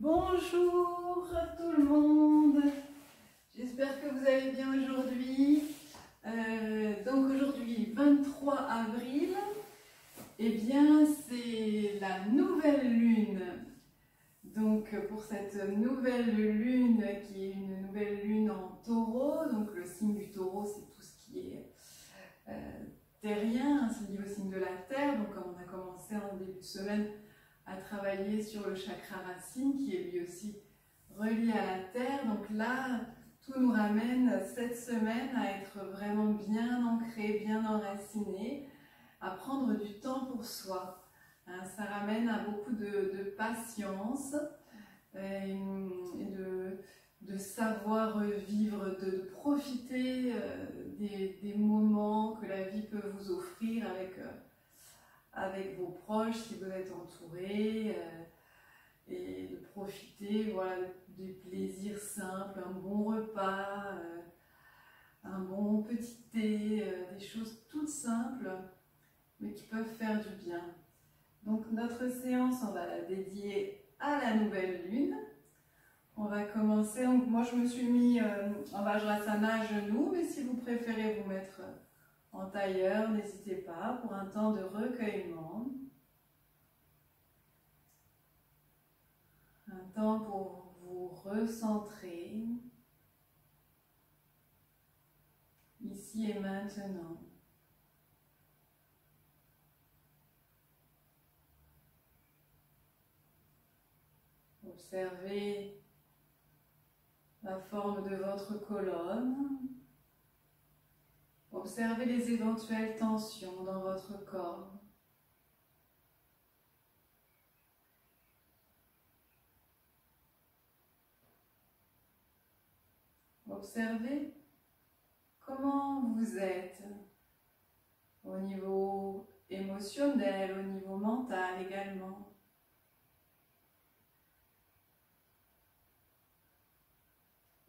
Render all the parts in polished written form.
Bonjour tout le monde, j'espère que vous allez bien aujourd'hui. Donc aujourd'hui 23 avril, eh bien c'est la nouvelle lune. Donc pour cette nouvelle lune qui est une nouvelle lune en taureau, donc le signe du taureau c'est tout ce qui est terrien, c'est lié au signe de la terre. Donc comme on a commencé en début de semaine à travailler sur le chakra racine qui est lui aussi relié à la terre. Donc là, tout nous ramène cette semaine à être vraiment bien ancré, bien enraciné, à prendre du temps pour soi. Ça ramène à beaucoup de patience et de savoir vivre, de profiter des moments que la vie peut vous offrir avec vos proches, si vous êtes entouré, et de profiter, voilà, des plaisirs simples, un bon repas, un bon petit thé, des choses toutes simples, mais qui peuvent faire du bien. Donc notre séance, on va la dédier à la nouvelle lune. On va commencer, donc moi je me suis mis en Vajrasana à genoux, mais si vous préférez vous mettre en tailleur, n'hésitez pas pour un temps de recueillement. Un temps pour vous recentrer, ici et maintenant. Observez la forme de votre colonne. Observez les éventuelles tensions dans votre corps. Observez comment vous êtes au niveau émotionnel, au niveau mental également.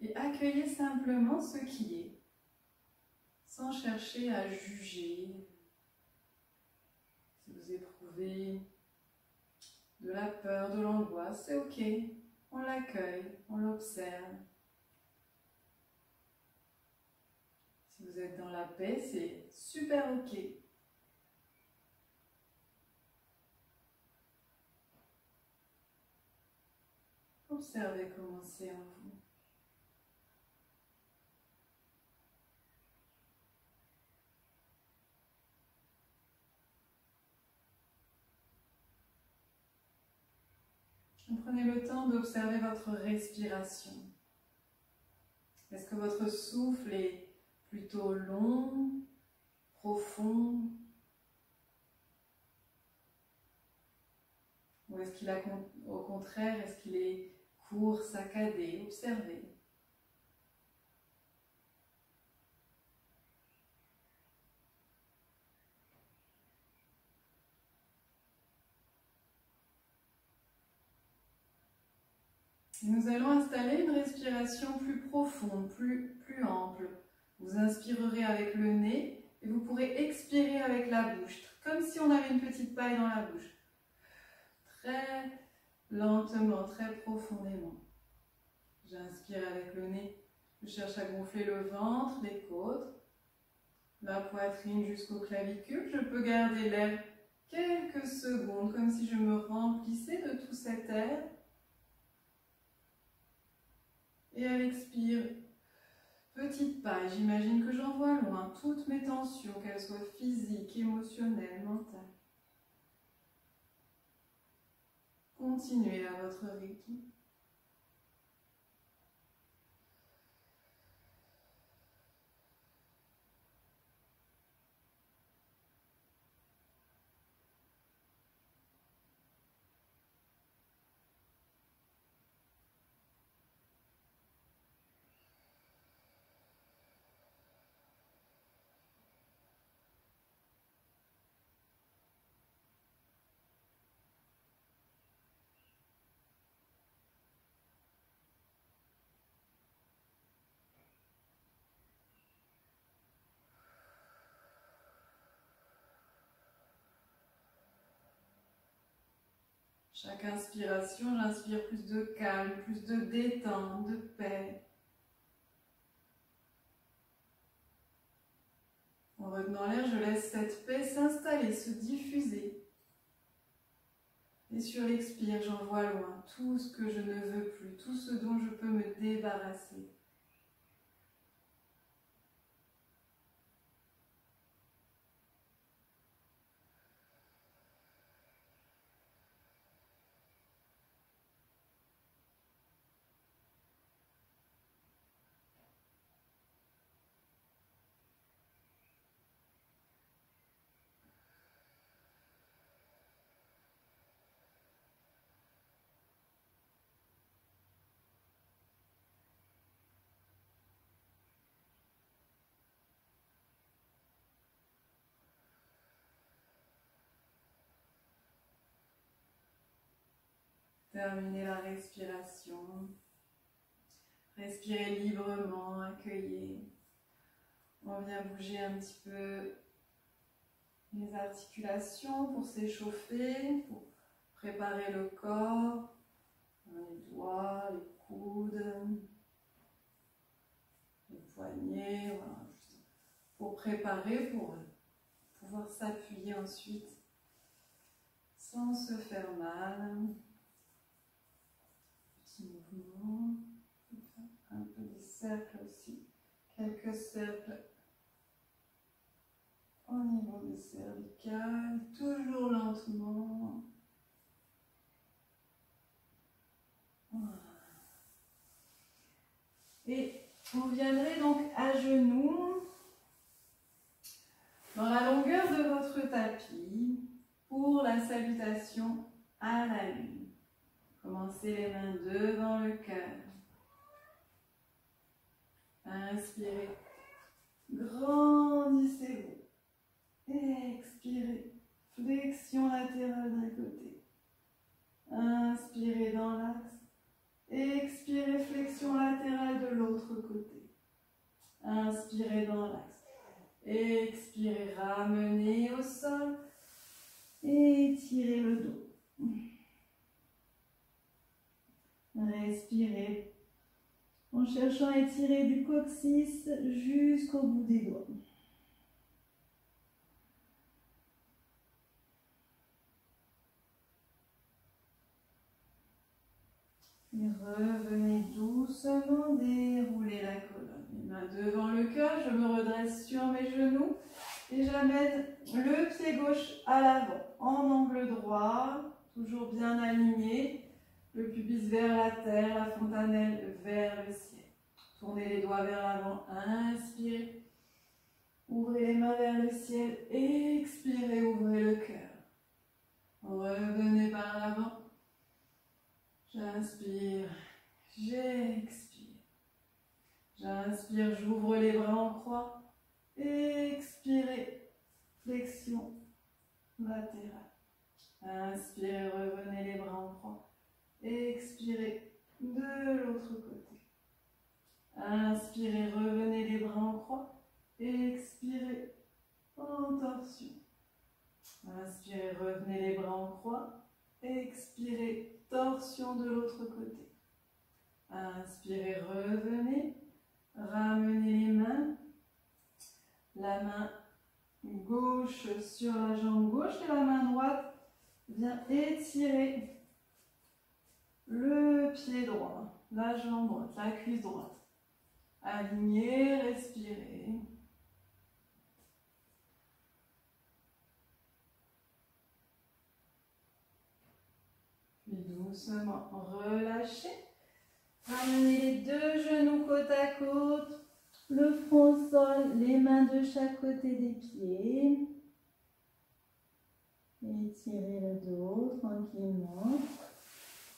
Et accueillez simplement ce qui est, sans chercher à juger. Si vous éprouvez de la peur, de l'angoisse, c'est ok, on l'accueille, on l'observe. Si vous êtes dans la paix, c'est super ok. Observez comment c'est en vous. Prenez le temps d'observer votre respiration. Est-ce que votre souffle est plutôt long, profond, ou est-ce qu'il a, au contraire, est-ce qu'il est court, saccadé? Observez. Nous allons installer une respiration plus profonde, plus ample. Vous inspirerez avec le nez et vous pourrez expirer avec la bouche, comme si on avait une petite paille dans la bouche. Très lentement, très profondément. J'inspire avec le nez, je cherche à gonfler le ventre, les côtes, la poitrine jusqu'aux clavicules. Je peux garder l'air quelques secondes, comme si je me remplissais de tout cet air. Et à l'expire, petite paille, j'imagine que j'envoie loin toutes mes tensions, qu'elles soient physiques, émotionnelles, mentales. Continuez à votre rythme. Chaque inspiration, j'inspire plus de calme, plus de détente, de paix. En retenant l'air, je laisse cette paix s'installer, se diffuser. Et sur l'expire, j'envoie loin tout ce que je ne veux plus, tout ce dont je peux me débarrasser. Terminez la respiration. Respirez librement, accueillez. On vient bouger un petit peu les articulations pour s'échauffer, pour préparer le corps, les doigts, les coudes, les poignets, voilà, juste pour préparer, pour pouvoir s'appuyer ensuite sans se faire mal. Mouvement, un peu des cercles aussi, quelques cercles au niveau des cervicales, toujours lentement. Voilà. Et vous viendrez donc à genoux dans la longueur de votre tapis pour la salutation à la lune. Commencez les mains devant le cœur. Inspirez. Grandissez-vous. Expirez. Flexion latérale d'un côté. Inspirez dans l'axe. Expirez. Flexion latérale de l'autre côté. Inspirez dans l'axe. Expirez. Ramenez au sol. Étirez le dos. Respirez en cherchant à étirer du coccyx jusqu'au bout des doigts. Et revenez doucement dérouler la colonne. Les mains devant le cœur, je me redresse sur mes genoux et j'amène le pied gauche à l'avant en angle droit, toujours bien aligné. Le pubis vers la terre, la fontanelle vers le ciel. Tournez les doigts vers l'avant, inspirez. Ouvrez les mains vers le ciel, expirez, ouvrez le cœur. Revenez par l'avant. J'inspire, j'expire. J'inspire, j'ouvre les bras en croix. Expirez, flexion latérale. Inspirez, revenez les bras en croix. Expirez de l'autre côté. Inspirez, revenez les bras en croix. Expirez en torsion. Inspirez, revenez les bras en croix. Expirez, torsion de l'autre côté. Inspirez, revenez. Ramenez les mains. La main gauche sur la jambe gauche et la main droite vient étirer le pied droit, la jambe droite, la cuisse droite. Alignez, respirez. Puis doucement relâchez. Ramenez les deux genoux côte à côte, le front au sol, les mains de chaque côté des pieds. Étirez le dos tranquillement.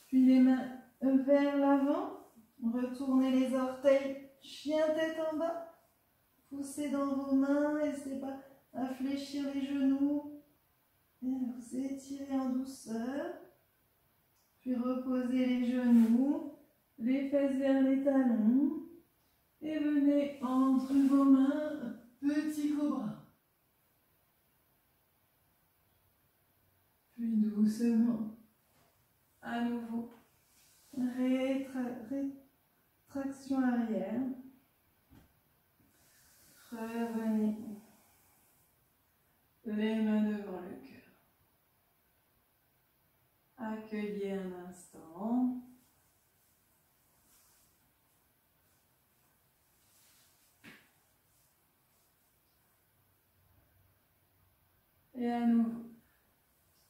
Puis les mains vers l'avant. Retournez les orteils, chien tête en bas. Poussez dans vos mains, n'hésitez pas à fléchir les genoux. Et vous étirez en douceur. Puis reposez les genoux, les fesses vers les talons. Et venez entre vos mains, petit cobra. Puis doucement, À nouveau, rétraction arrière. Revenez. Les mains devant le cœur. Accueillez un instant. Et à nouveau.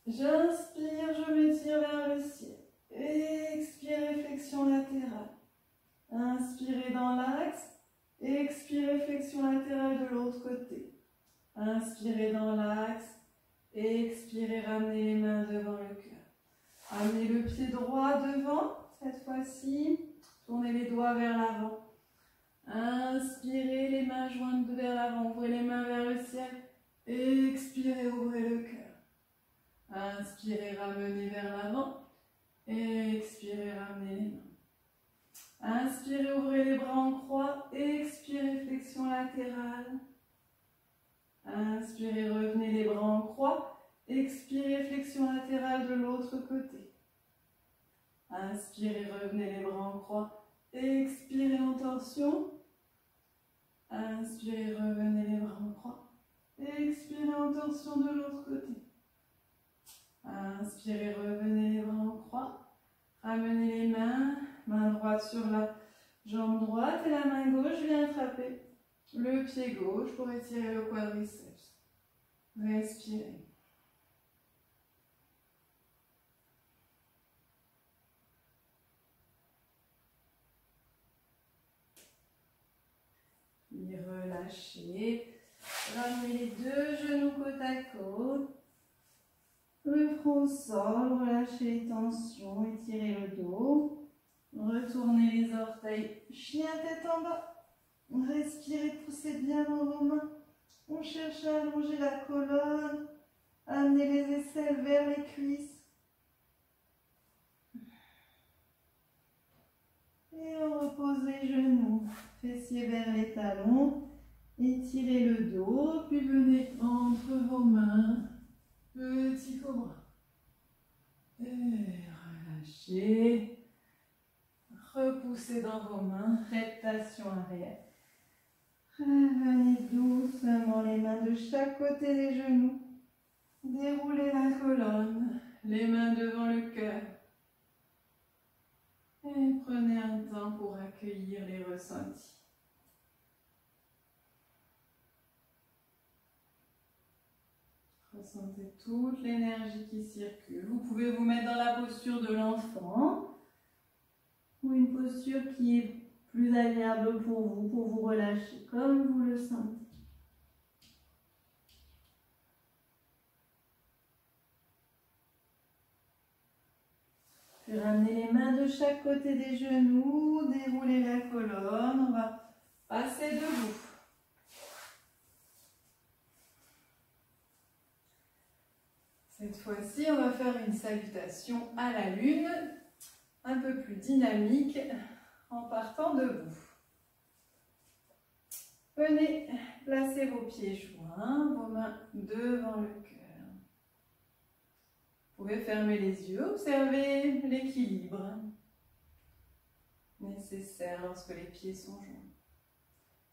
J'inspire, je m'étire vers le ciel. Expire, flexion latérale. Inspirez dans l'axe. Expirez, flexion latérale de l'autre côté. Inspirez dans l'axe. Expirez, ramenez les mains devant le cœur. Amenez le pied droit devant. Cette fois-ci, tournez les doigts vers l'avant. Inspirez, les mains jointes vers l'avant. Ouvrez les mains vers le ciel. Expirez, ouvrez le cœur. Inspirez, ramenez vers l'avant. Expirez, ramenez les mains. Inspirez, ouvrez les bras en croix. Expirez, flexion latérale. Inspirez, revenez les bras en croix. Expirez, flexion latérale de l'autre côté. Inspirez, revenez les bras en croix. Expirez en torsion. Inspirez, revenez les bras en croix. Expirez en torsion de l'autre côté. Inspirez, revenez les bras en croix. Ramenez les mains. Main droite sur la jambe droite et la main gauche vient attraper le pied gauche pour étirer le quadriceps. Respirez. Puis relâchez. Ramenez les deux genoux côte à côte. Le front au sol, relâchez les tensions, étirez le dos. Retournez les orteils, chien tête en bas. Respirez, poussez bien dans vos mains. On cherche à allonger la colonne. Amenez les aisselles vers les cuisses. Et on repose les genoux, fessiers vers les talons. Étirez le dos, puis venez entre vos mains. Petit cobra. Et relâchez. Repoussez dans vos mains. Reptation arrière. Revenez doucement les mains de chaque côté des genoux. Déroulez la colonne. Les mains devant le cœur. Et prenez un temps pour accueillir les ressentis. Ressentez toute l'énergie qui circule. Vous pouvez vous mettre dans la posture de l'enfant ou une posture qui est plus agréable pour vous relâcher comme vous le sentez. Puis ramenez les mains de chaque côté des genoux, déroulez la colonne, on va passer debout. Cette fois-ci, on va faire une salutation à la lune, un peu plus dynamique, en partant debout. Venez placer vos pieds joints, vos mains devant le cœur. Vous pouvez fermer les yeux, observer l'équilibre nécessaire lorsque les pieds sont joints.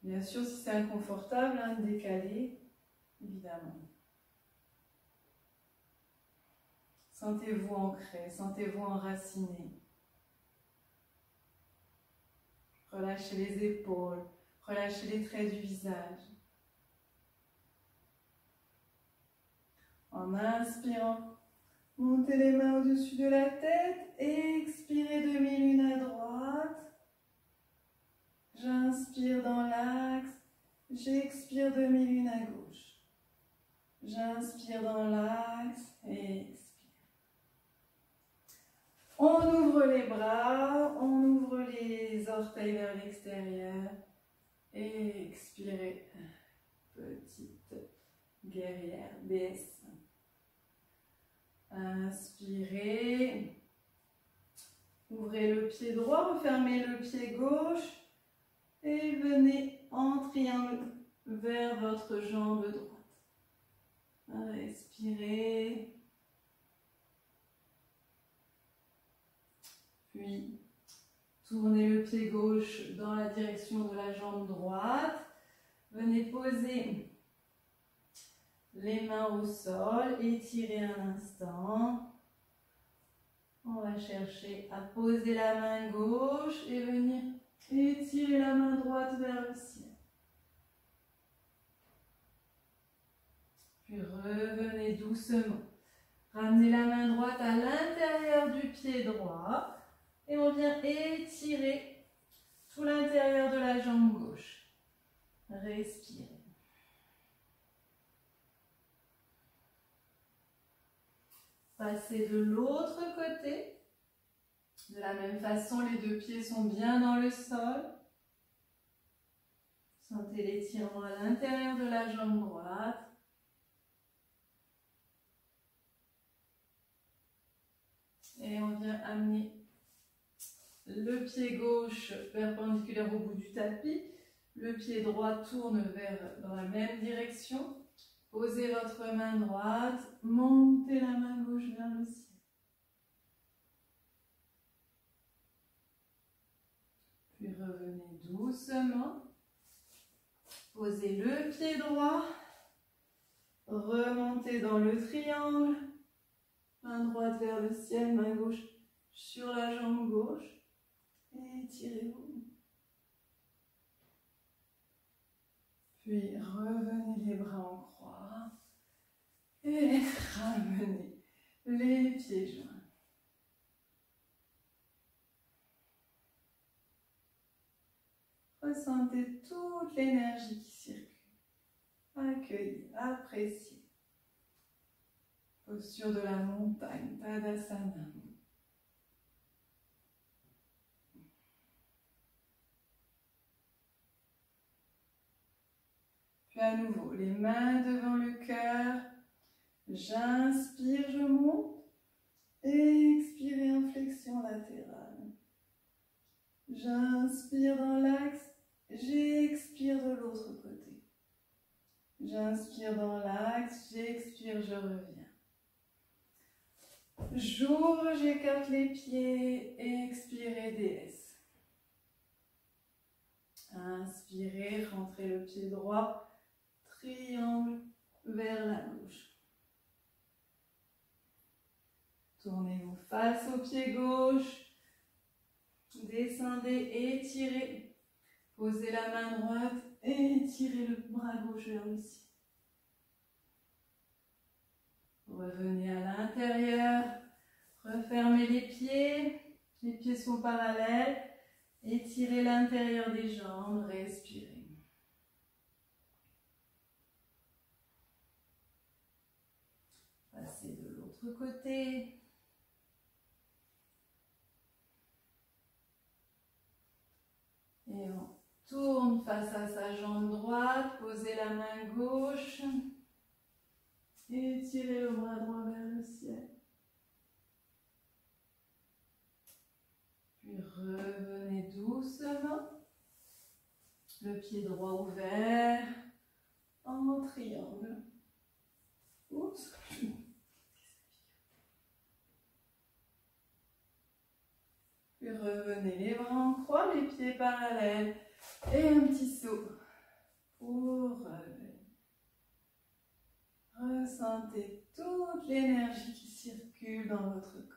Bien sûr, si c'est inconfortable, décaler, évidemment. Sentez-vous ancré, sentez-vous enraciné. Relâchez les épaules, relâchez les traits du visage. En inspirant, montez les mains au-dessus de la tête, expirez demi-lune à droite. J'inspire dans l'axe, j'expire demi-lune à gauche. J'inspire dans l'axe et expire. On ouvre les bras, on ouvre les orteils vers l'extérieur et expirez. Petite guerrière, baisse. Inspirez. Ouvrez le pied droit, refermez le pied gauche et venez en triangle vers votre jambe droite. Respirez. Puis, tournez le pied gauche dans la direction de la jambe droite. Venez poser les mains au sol, étirez un instant. On va chercher à poser la main gauche et venir étirer la main droite vers le ciel. Puis revenez doucement. Ramenez la main droite à l'intérieur du pied droit et on vient étirer tout l'intérieur de la jambe gauche. Respirez. Passez de l'autre côté. De la même façon, les deux pieds sont bien dans le sol. Sentez l'étirement à l'intérieur de la jambe droite. Et on vient amener le pied gauche perpendiculaire au bout du tapis. Le pied droit tourne dans la même direction. Posez votre main droite, montez la main gauche vers le ciel. Puis revenez doucement. Posez le pied droit. Remontez dans le triangle. Main droite vers le ciel, main gauche sur la jambe gauche. Et étirez-vous. Puis revenez les bras en croix. Et ramenez les pieds joints. Ressentez toute l'énergie qui circule. Accueillez, appréciez. Posture de la montagne, Tadasana. Puis à nouveau, les mains devant le cœur. J'inspire, je monte. Expirez en flexion latérale. J'inspire dans l'axe. J'expire de l'autre côté. J'inspire dans l'axe. J'expire, je reviens. J'ouvre, j'écarte les pieds. Expirez, délaisse. Inspirez, rentrez le pied droit. Triangle vers la gauche. Tournez-vous face au pied gauche. Descendez, étirez. Posez la main droite et étirez le bras gauche vers le ciel. Revenez à l'intérieur. Refermez les pieds. Les pieds sont parallèles. Étirez l'intérieur des jambes. Respirez. Passez de l'autre côté. Et on tourne face à sa jambe droite, posez la main gauche, et étirez le bras droit vers le ciel. Puis revenez doucement, le pied droit ouvert, en triangle. Oups. Puis revenez les bras en croix, les pieds parallèles. Et un petit saut pour relever. Ressentez toute l'énergie qui circule dans votre corps.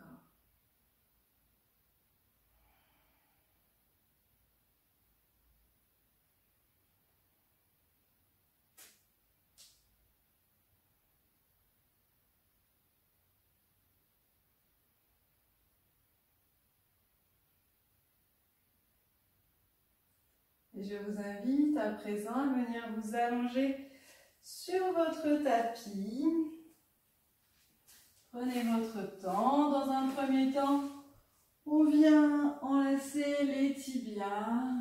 Et je vous invite à présent à venir vous allonger sur votre tapis. Prenez votre temps. Dans un premier temps, on vient enlacer les tibias.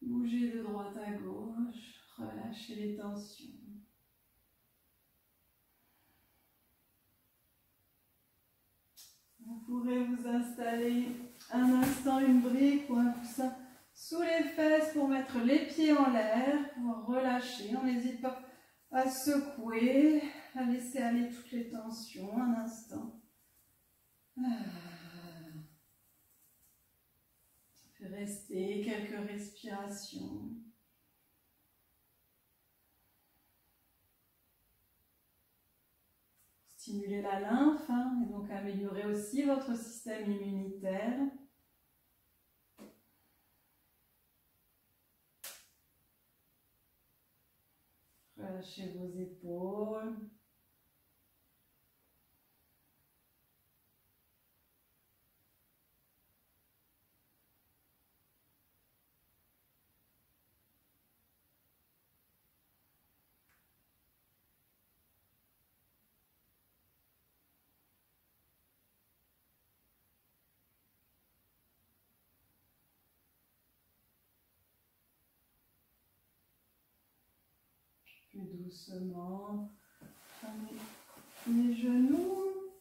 Bougez de droite à gauche. Relâchez les tensions. Vous pourrez vous installer un instant une brique ou un coussin sous les fesses pour mettre les pieds en l'air, pour relâcher. On n'hésite pas à secouer, à laisser aller toutes les tensions un instant. quelques respirations. Stimuler la lymphe, hein, et donc améliorer aussi votre système immunitaire. Relâchez vos épaules. Plus doucement, prenez les genoux.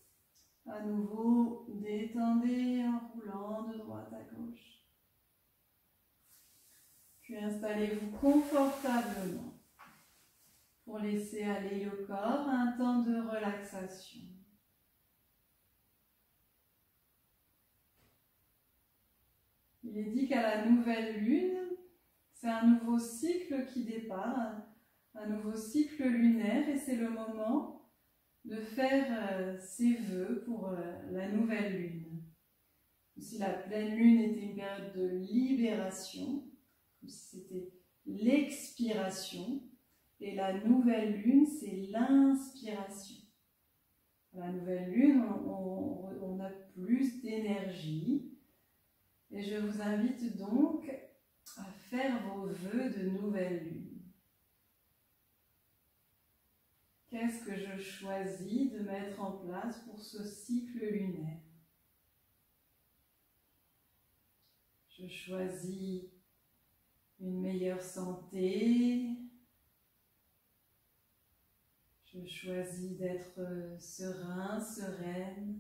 À nouveau, détendez en roulant de droite à gauche. Puis installez-vous confortablement pour laisser aller le corps à un temps de relaxation. Il est dit qu'à la nouvelle lune, c'est un nouveau cycle qui démarre, un nouveau cycle lunaire, et c'est le moment de faire ses vœux pour la nouvelle lune. Si la pleine lune était une période de libération, comme si c'était l'expiration, et la nouvelle lune, c'est l'inspiration. La nouvelle lune, on a plus d'énergie, et je vous invite donc à faire vos vœux de nouvelle lune. Qu'est-ce que je choisis de mettre en place pour ce cycle lunaire? Je choisis une meilleure santé. Je choisis d'être serein, sereine.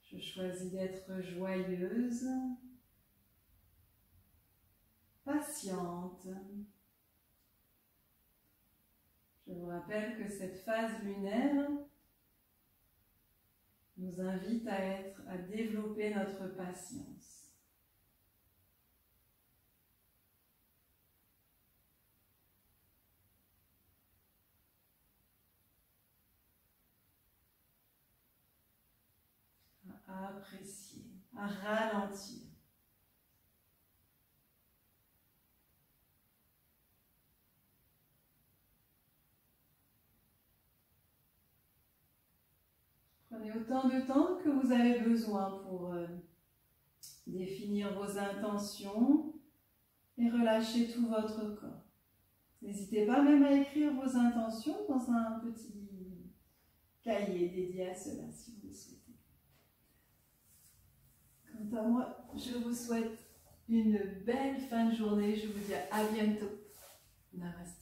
Je choisis d'être joyeuse, patiente. Je vous rappelle que cette phase lunaire nous invite à développer notre patience. À apprécier, à ralentir. Prenez autant de temps que vous avez besoin pour définir vos intentions et relâcher tout votre corps. N'hésitez pas même à écrire vos intentions dans un petit cahier dédié à cela si vous le souhaitez. Quant à moi, je vous souhaite une belle fin de journée. Je vous dis à bientôt. Namaste.